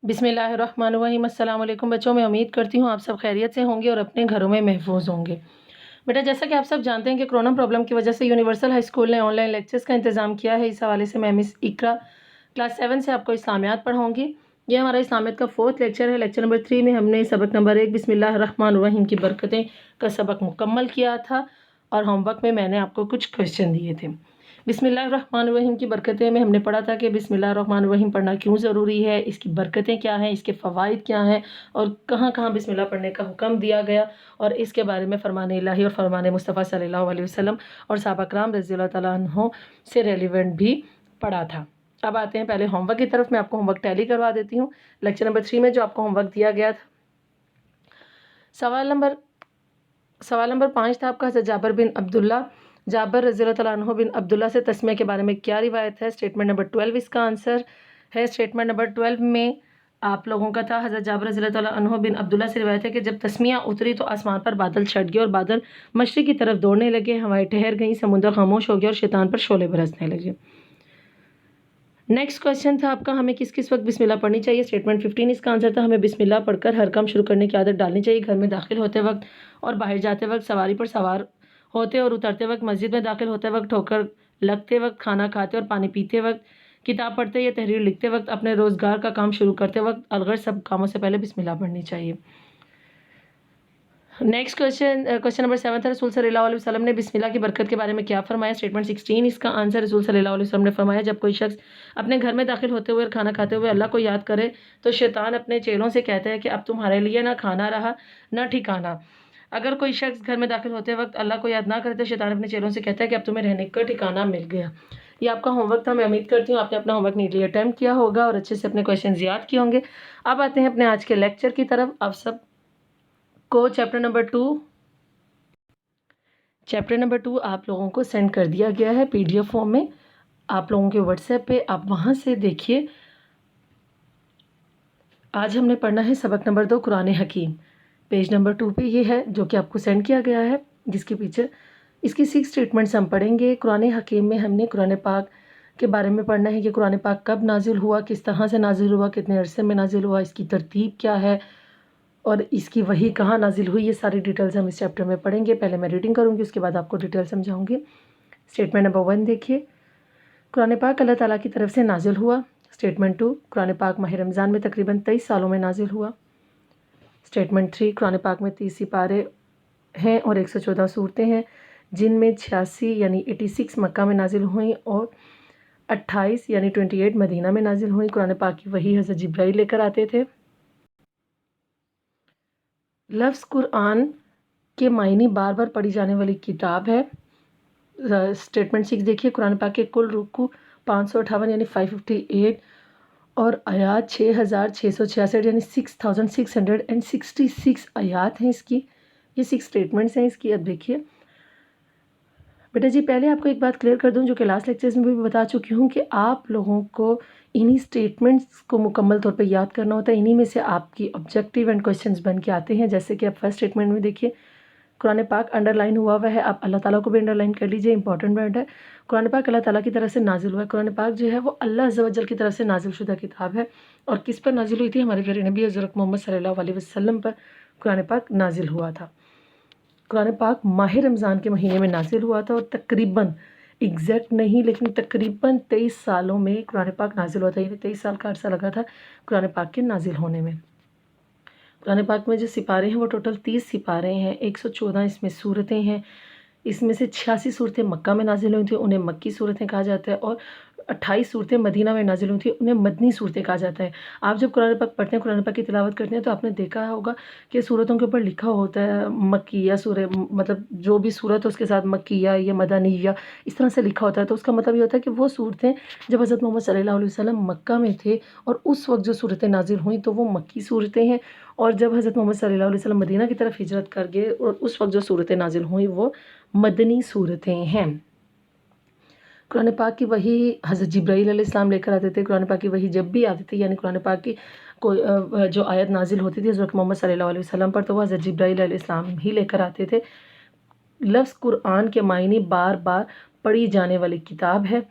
बिस्मिल्लाहिर्रहमानिर्रहीम। अस्सलाम वालेकुम बच्चों, मैं उम्मीद करती हूँ आप सब खैरियत से होंगे और अपने घरों में महफूज होंगे। बेटा, जैसा कि आप सब जानते हैं कि कोरोना प्रॉब्लम की वजह से यूनिवर्सल हाई स्कूल ने ऑनलाइन लेक्चर्स का इंतज़ाम किया है। इस हवाले से मैं मिस इकरा क्लास 7 से आपको इस्लामियात पढ़ाऊँगी। ये हमारा इस्लामियत का 4th लेक्चर है। लेक्चर नंबर 3 में हमने सबक नंबर 1 बिस्मिल्लाहिर्रहमानिर्रहीम की बरकतें का सबक मुकम्मल किया था और होमवर्क में मैंने आपको कुछ क्वेश्चन दिए थे। बिस्मिल्लाहिर्रहमानिर्रहीम की बरकतें में हमने पढ़ा था कि बिस्मिल्लाहिर्रहमानिर्रहीम पढ़ना क्यों ज़रूरी है, इसकी बरकतें क्या हैं, इसके फ़वाइद क्या हैं और कहाँ कहाँ बिस्मिल्लाह पढ़ने का हुक्म दिया गया, और इसके बारे में फ़रमान इलाही और फ़रमान मुस्तफ़ा सल्लल्लाहु अलैहि वसल्लम और सहाबा किराम रज़ियल्लाहु तआला अन्हुम से रेलिवेंट भी पढ़ा था। अब आते हैं पहले होमवर्क की तरफ। मैं आपको होमवर्क टैली करवा देती हूँ। लेक्चर नंबर 3 में जो आपको होमवर्क दिया गया था, सवाल नंबर 5 था आपका, हज़रत जाबिर रज़ियल्लाहु तआला अन्हु बिन अब्दुल्ला से तस्मिया के बारे में क्या रिवायत है। स्टेटमेंट नंबर 12 इसका आंसर है। स्टेटमेंट नंबर 12 में आप लोगों का था, हज़रत जाबिर रज़ियल्लाहु तआला अन्हु बिन अब्दुल्ला से रिवायत है कि जब तस्मिया उतरी तो आसमान पर बादल छट गए और बादल मशरिक़ की तरफ दौड़ने लगे, हवाएं ठहर गईं, समुद्र खामोश हो गया और शैतान पर शोले बरसने लगे। नेक्स्ट क्वेश्चन था आपका, हमें किस किस वक्त बिस्मिल्लाह पढ़नी चाहिए। स्टेटमेंट 15 इसका आंसर था, हमें बिस्मिल्लाह पढ़कर हर काम शुरू करने की आदत डालनी चाहिए। घर में दाखिल होते वक्त और बाहर जाते वक्त, सवारी पर सवार होते और उतरते वक्त, मस्जिद में दाखिल होते वक्त, ठोकर लगते वक्त, खाना खाते और पानी पीते वक्त, किताब पढ़ते या तहरीर लिखते वक्त, अपने रोज़गार का काम शुरू करते वक्त, अलगर सब कामों से पहले बिस्मिल्लाह पढ़नी चाहिए। नेक्स्ट क्वेश्चन नंबर 7 था, रसूल सल्लल्लाहु अलैहि वसल्लम ने बिस्मिल्लाह की बरकत के बारे में क्या फरमाया। स्टेटमेंट 16 इसका आंसर, रसूल सल्लल्लाहु अलैहि वसल्लम ने फरमाया, जब कोई शख्स अपने घर में दाखिल होते हुए और खाना खाते हुए अल्लाह को याद करे तो शैतान अपने चेलों से कहता है कि अब तुम्हारे लिए ना खाना रहा ना ठिकाना। अगर कोई शख्स घर में दाखिल होते वक्त अल्लाह को याद ना करे तो शैतान अपने चेलों से कहता है कि अब तुम्हें रहने का ठिकाना मिल गया। ये आपका होमवर्क था। मैं उम्मीद करती हूँ आपने अपना होमवर्क नीटली अटेम्प्ट किया होगा और अच्छे से अपने क्वेश्चन याद किए होंगे। अब आते हैं अपने आज के लेक्चर की तरफ। आप सब को चैप्टर नंबर 2 आप लोगों को सेंड कर दिया गया है PDF फॉर्म में आप लोगों के व्हाट्सएप पे। आप वहाँ से देखिए। आज हमने पढ़ना है सबक नंबर 2 कुरान हकीम। पेज नंबर 2 पे ये है जो कि आपको सेंड किया गया है, जिसके पीछे इसकी 6 स्टेटमेंट्स हम पढ़ेंगे। कुरान हकीम में हमने कुरान पाक के बारे में पढ़ना है कि कुरान पाक कब नाजिल हुआ, किस तरह से नाजिल हुआ, कितने अरसे में नाजिल हुआ, इसकी तरतीब क्या है और इसकी वही कहाँ नाजिल हुई। ये सारी डिटेल्स हम इस चैप्टर में पढ़ेंगे। पहले मैं रीडिंग करूँगी, उसके बाद आपको डिटेल समझाऊँगी। स्टेटमेंट नंबर 1 देखिए, कुरान पाक अल्लाह ताला की तरफ से नाजिल हुआ। स्टेटमेंट 2, कुरान पाक माह रमज़ान में तकरीबन 23 सालों में नाजिल हुआ। स्टेटमेंट 3, कुरान पाक में 30 सिपारे हैं और 114 सूरतें हैं, जिनमें 86 यानी 86 मक्का में नाजिल हुई और 28 यानी 28 मदीना में नाजिल हुई। कुरान पाक की वही हज़रत जिब्राइल लेकर आते थे। लफ्ज़ कुरान के मायने बार बार पढ़ी जाने वाली किताब है। स्टेटमेंट 6 देखिए, कुरान पाक के कुल रुकू 558 यानी 558 और आयात 6666 यानी 6666 आयात हैं इसकी। ये 6 स्टेटमेंट्स हैं इसकी। अब देखिए बेटा जी, पहले आपको एक बात क्लियर कर दूं जो कि लास्ट लेक्चर्स में भी बता चुकी हूँ कि आप लोगों को इन्हीं स्टेटमेंट्स को मुकम्मल तौर पे याद करना होता है। इन्हीं में से आपकी ऑब्जेक्टिव एंड क्वेश्चंस बन के आते हैं। जैसे कि आप फर्स्ट स्टेटमेंट में देखिए, कुरान पाक अंडरलाइन हुआ है, आप अल्लाह ताला को भी अंडरलाइन कर लीजिए, इंपॉर्टेंट वर्ड है। कुरान पाक अल्लाह ताला की तरफ से नाजिल हुआ है। कुरान पाक जो है वो अल्लाह अज़्ज़ व जल की तरफ से नाजिल शुदा किताब है। और किस पर नाजिल हुई थी? हमारे प्यारे नबी हज़रत मोहम्मद सल्लल्लाहु अलैहि वसल्लम पर कुरान पाक नाजिल हुआ था। कुरान पाक माह रमज़ान के महीने में नाजिल हुआ था और तकरीबन, एग्जैक्ट नहीं लेकिन तकरीबन 23 सालों में कुरान पाक नाजिल हुआ था। यानी 23 साल का अर्सा लगा था कुरान पाक के नाजिल होने में। कुरान पाक में जो सिपारे हैं वो टोटल 30 सिपारे हैं। 114 इसमें सूरतें हैं। इसमें से 86 सूरतें मक्का में नाजिल हुई थी, उन्हें मक्की सूरतें कहा जाता है, और 28 सूरतें मदीना में नाजिल हुई थी, उन्हें मदनी सूरतें कहा जाता है। आप जब कुरान पाक पढ़ते हैं, कुरान पाक की तिलावत करते हैं, तो आपने देखा होगा कि सूरतों के ऊपर लिखा होता है मक्की या सूरह, मतलब जो भी सूरत है उसके साथ मक्की या मदनी या इस तरह से लिखा होता है। तो उसका मतलब ये होता है कि वो सूरतें जब हज़रत मोहम्मद सल्लल्लाहु अलैहि वसल्लम मक्का में थे और उस वक्त जो सूरतें नाजिल हुई तो वो मक्की सूरतें हैं, और जब हज़रत मोहम्मद सल्लल्लाहु अलैहि वसल्लम मदीना की तरफ हिजरत कर गए और उस वक्त जो सूरतें नाजिल हुई वो मदनी सूरतें हैं। कुरान पाक की वही हज़रत जिब्राइल अलैहिस्सलाम लेकर आते थे। कुरान पाक की वही जब भी आती थी, यानी कुरान पाक की कोई जो आयत नाजिल होती थी हज़रत मोहम्मद सल्लल्लाहु अलैहि वसल्लम पर, तो वह हज़रत जिब्राइल अलैहिस्सलाम ही लेकर आते थे। लफ्ज़ कुरान के मायने बार बार पढ़ी जाने वाली किताब है।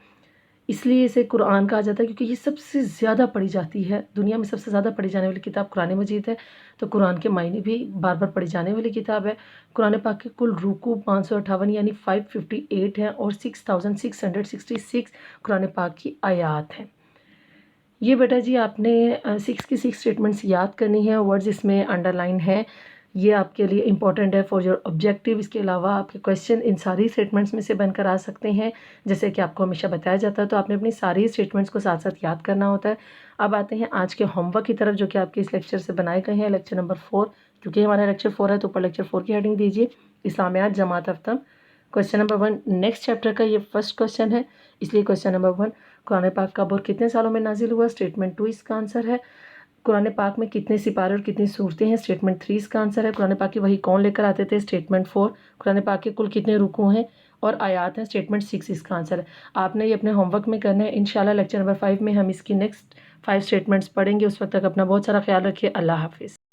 اس لیے اسے قرآن کہا جاتا ہے کیونکہ یہ سب سے زیادہ پڑھی جاتی ہے، دنیا میں سب سے زیادہ پڑھی جانے والی کتاب قرآن مجید ہے، تو قرآن کے معنی بھی بار بار پڑھی جانے والی کتاب ہے۔ قرآن پاک کے کل رکوع 558 یعنی 558 ہیں اور 6666 قرآن پاک کی آیات ہیں۔ یہ بیٹا جی آپ نے 6 کی 6 اسٹیٹمنٹس یاد کرنی ہے، ورڈز اس میں انڈر لائن ہیں، یہ آپ کے لیے امپورٹنٹ ہے فار یور آبجیکٹیو۔ اس کے علاوہ آپ کے کویشچن ان ساری اسٹیٹمنٹس میں سے بن کر آ سکتے ہیں، جیسے کہ آپ کو ہمیشہ بتایا جاتا ہے، تو آپ نے اپنی ساری اسٹیٹمنٹس کو ساتھ ساتھ یاد کرنا ہوتا ہے۔ اب آتے ہیں آج کے ہوم ورک کی طرف، جو کہ آپ کے اس لیکچر سے بنائے گئے ہیں، لیکچر نمبر 4، کیونکہ ہمارا لیکچر 4 ہے تو اوپر لیکچر 4 کی ہیڈنگ دیجیے، اسلامیات جماعت افتم۔ کویشچن نمبر 1 نیکسٹ چیپٹر کا یہ فرسٹ کویشچن ہے، اس لیے کویشچن نمبر 1 قرآن پاک کا بور کتنے سالوں میں نازل ہوا؟ اسٹیٹمنٹ 2 اس کا آنسر ہے۔ قرآن پاک میں کتنے سپارے اور کتنی صورتیں ہیں؟ اسٹیٹمنٹ 3 اس کا آنسر ہے۔ قرآن پاک کی وحی کون لے کر آتے تھے؟ اسٹیٹمنٹ 4۔ قرآن پاک کے کل کتنے رکوع ہیں اور آیات ہیں؟ اسٹیٹمنٹ 6 اس کا آنسر ہے۔ آپ نے یہ اپنے ہوم ورک میں کرنا ہے، انشاءاللہ لیکچر نمبر 5 میں ہم اس کی نیکسٹ 5 اسٹیٹمنٹس پڑھیں گے۔ اس وقت تک اپنا بہت سارا خیال رکھیے۔ اللہ حافظ۔